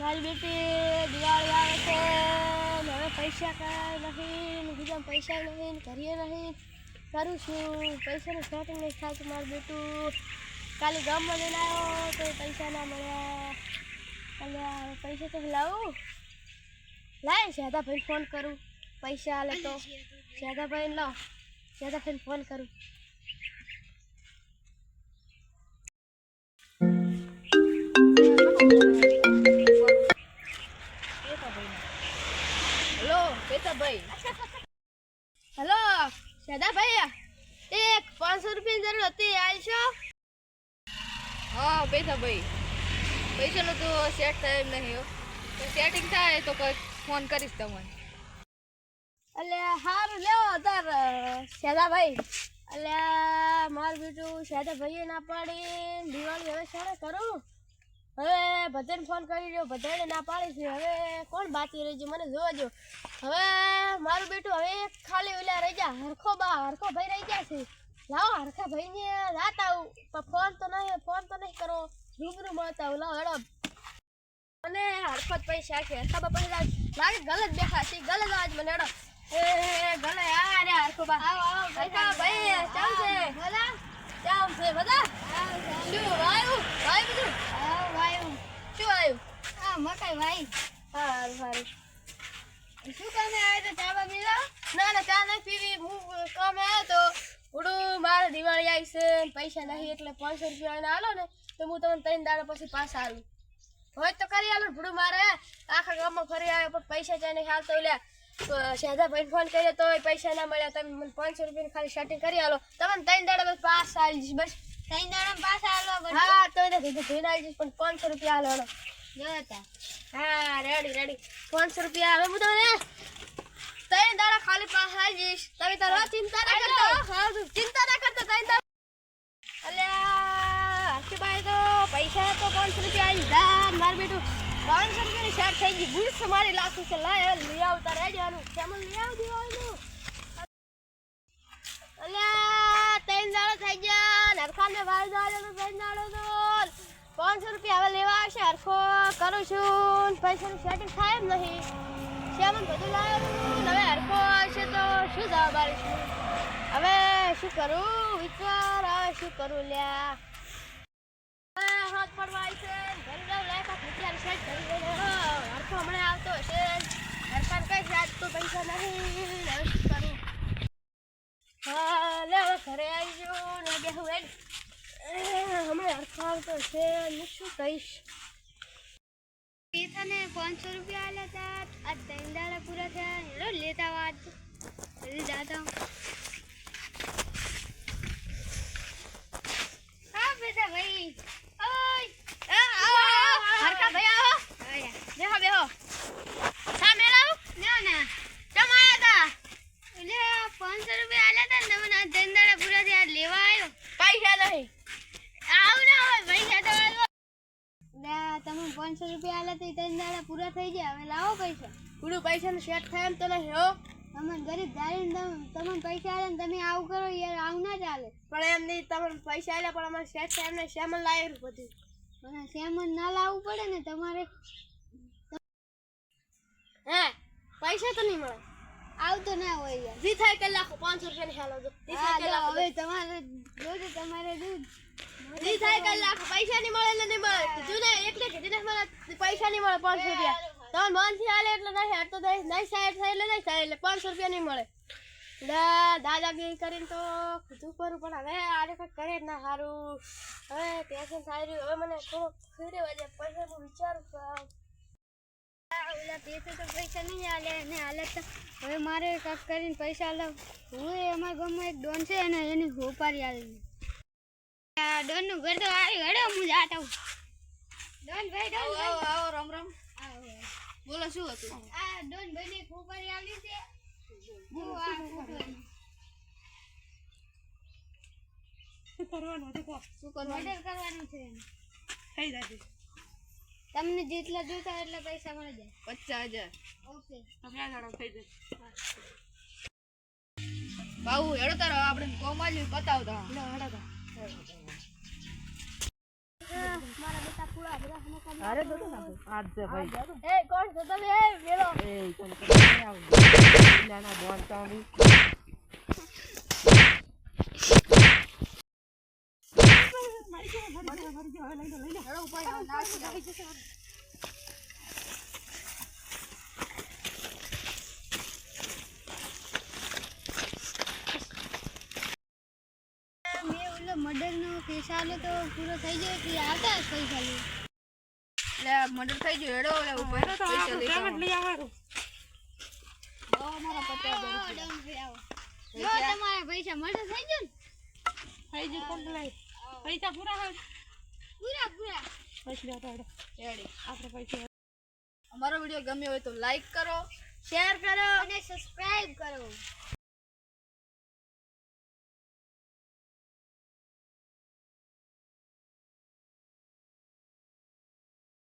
મારી બેટી દિવાળી આવે છે ને હવે પૈસા કાંઈ નહીં, બીજા પૈસા નહીં, ઘરે નહીં, કરું છું પૈસાનું સેટિંગ નહીં થતું. મારું બેટું કાલે ગામમાં જઈને આવ્યો તો પૈસા ના મળ્યા. એટલે પૈસા તો લાવું લાય શાદાભાઈ ફોન કરું, પૈસા આલે તો શાદાભાઈ લાવ, શાદાભાઈને ફોન કરું. હેલો પેતાભાઈ, હેલો શાદાભાઈ, એક 500 રૂપિયાની જરૂર હતી, આવશો? હા પેતાભાઈ, પૈસાનું તો સેટ થાય એમ નહીં હો, તો સેટિંગ થાય તો કોઈ ફોન કરીશ તમને. એટલે સારું લેવો તાર શાદાભાઈ. એટલે મારું બેટું શાદાભાઈએ ના પાડી, દિવાળી હવે સારા કરું. હવે બધાને ફોન કરી દો, બધાને ના પાડી છે. હવે કોણ બાકી રહી ગયું મને જોવા દો. હવે મારું બેટું હવે ખાલી ઓલા રહી જા, હરખો ભાઈ રહી ગયા છે. લાવો હરખા ભાઈને રાત આવું, પણ ફોન તો નહીં કરો, રૂબરૂ મળતા આવું. લાવો હેડો. અને હરખો જ પૈસા છે, હરખા બાપા લાગે ગલત બેઠા છે, ગલત આજ મને હેડો. ગલે આ રે હરખો બા હરખા ભાઈ ચાલ છે બધા, ચાલ છે બધા. શું વાયું બધું? વાયું શું વાયું? હા મકાઈ વાઈ. સારું સારું. શું કામે આવ્યા તો ચા પીવા? ના ચા નહીં પીવી, હું કામે આવ્યો તો ઉડું મારે દિવાળી આવી છે, પૈસા નહીં એટલે 500 રૂપિયા આલો ને તો હું તમને 3 દાડા પછી પાછા આલું. હોય તો કરી આલું ભૂડું. મારે આખા ગામમાં ફરી આવ્યો પણ પૈસા ચાઈ નહીં હાલતો. એટલે શાદાભાઈ ફોન કર્યો તો પૈસા ના મળ્યા, તમે મને 500 રૂપિયાની ખાલી સેટિંગ કરી આલો, તમને 3 દાડા બસ પાછા આવી જઈશ. બસ 3 દાડા પાછા આલો? હા તો ધોઈને આવી જઈશ, પણ 500 રૂપિયા આલો. હા રેડી 500 રૂપિયા હવે હું તમને 3 દાડા ખાલી પાછા આવી જઈશ. તમે તારા ચિંતા ના કરતા, ચિંતા ના કરતા 3 દાડા. અલ્યા હર્ષભાઈ તો પૈસા તો 500 રૂપિયા આવી જા. મારું બેટું 500 રૂપિયાની શર્ટ થઈ ગઈ, ગુડ્સ મારી લાખું છે. લાય લઈ આવતા રેડવાનું કેમ લઈ આવ દેવાનું. અલ્યા 3 દાડા થઈ ગયા, હરખાને વાળ દાડો તો 3 દાડો તો 500 રૂપિયા હવે લેવા આવશે. હરખો કરું છું, પૈસાનું સેટિંગ થાય એમ નહીં. શ્યામન બધું લાવ્યું, હવે હરખો આવશે તો શું જવાબ આવીશું? હવે શું કરું વિચાર, હવે શું કરું? લ્યા હાથ પડવા આવી છે, ઘરે જાવ લાયકા રૂપિયા સેટ કરી દે. હરખો હમણાં આવતો હશે, હરખાને કઈ રાત તો પૈસા નહીં. હવે શું કરું? હા લે હવે ઘરે આવી ગયો ને બેહું એડ. હમણાં હરખો આવતો હશે, હું શું કહીશ? પૈસાને 500 રૂપિયા આલ્યા હતા, આ 3 દાડા પૂરા થયા. હેલો લેતા વાત જલ્દી જાતા. હા બેટા ભાઈ, ઓય હરખા ભાઈ આવો, બેહો સા મેળાવ. ના કેમ આયા તા? એટલે 500 રૂપિયા આલ્યા હતા ને તમને, આ 3 દાડા પૂરા થયા લેવા આવ્યો. પૈસા નહીં આવ ના હોય પૈસા તો આલો. લે તમે 500 રૂપિયા આલ્યા તો 3 દાડા પૂરા થઈ ગયા, હવે લાવો પૈસા. પૂરું પૈસાનું સેટ થાય એમ તો નહીં હો. તમને ગરીબ ધારીને તમને પૈસા આલે ને તમે આવું કરો યાર, આવું ના ચાલે. પણ એમ નહીં, તમને પૈસા આલ્યા પણ અમારે સેટ થાય એમ નહીં. શ્યામન લાયેલું બધું, મને સેમન ના લાવવું પડે ને તમારે. હે પૈસા તો નહીં મળે, આવતો ના હોય યાર. જી થાય કે લાખો 500 રૂપિયાની હાલો જો. હવે તમારે જોજો, તમારે જી થાય કે લાખો પૈસા નહીં મળે એટલે નહીં મળે. કીધું ને એટલે કીધું ને મને પૈસા નહીં મળે 500 રૂપિયા. તમે મન થી હાલે એટલે નહીં હાર તો નહીં સાઈડ થાય એટલે નહીં થાય, એટલે 500 રૂપિયા નહીં મળે. દાદાગીરી કરીને તો કીધું કરું પણ હવે આરે કંઈક કરે જ ના સારું. હવે પેશન સારું, હવે મને થોડો ફેરે વાજે પૈસા હું વિચારું છું. ઓલા પૈસા તો પૈસા નહીં હાલે ને હાલે તો હવે મારે કાંક કરીને પૈસા લાવ. હું અમારા ગામમાં એક ડોન છે ને એની હોપારી આવી. ડોનનું ઘર તો આવી હડો, હું જાત આવું. ડોન ભાઈ આવો રામ રામ. બોલો શું હતું? આ ડોન ભાઈ ને હોપારી આવી છે. હું આ હોપારી શું કરવાનું હતું કહો? શું ઓર્ડર કરવાનું છે. થઈ જશે. તમને જેટલા જોતા એટલા પૈસા મળી જાય. 50,000. ઓકે તમે આ થઈ જશે. બાબુ હેડો તારો આપણે કોમાં જ બતાવતા. મારા બેટા પૂરા બધા અરે દોડો ના આજ છે ભાઈ એ કોણ છો તમે એ મેલો એ કોણ કરે આવ નાના બોન તાણી મેં ઓલો મર્ડરનો કેસ આલે તો પૂરો થઈ જાય કે આવતા જ પૈસા લે એટલે મર્ડર થઈ ગયું હેડો ઓલા ઉપર પૈસા લઈ જાઓ. લઈ આવવાનું અમારા 50,000 ડન ભાઈ આવો જો તમારા પૈસા મર્ડર થઈ ગયું થઈ ગયું કમ્પ્લીટ પૈસા પૂરા હોય પૂરા પૂરા પછી દાદા રેડી. આપણે પૈસા અમારો વિડીયો ગમ્યો હોય તો લાઈક કરો. શેર કરો અને સબસ્ક્રાઇબ કરો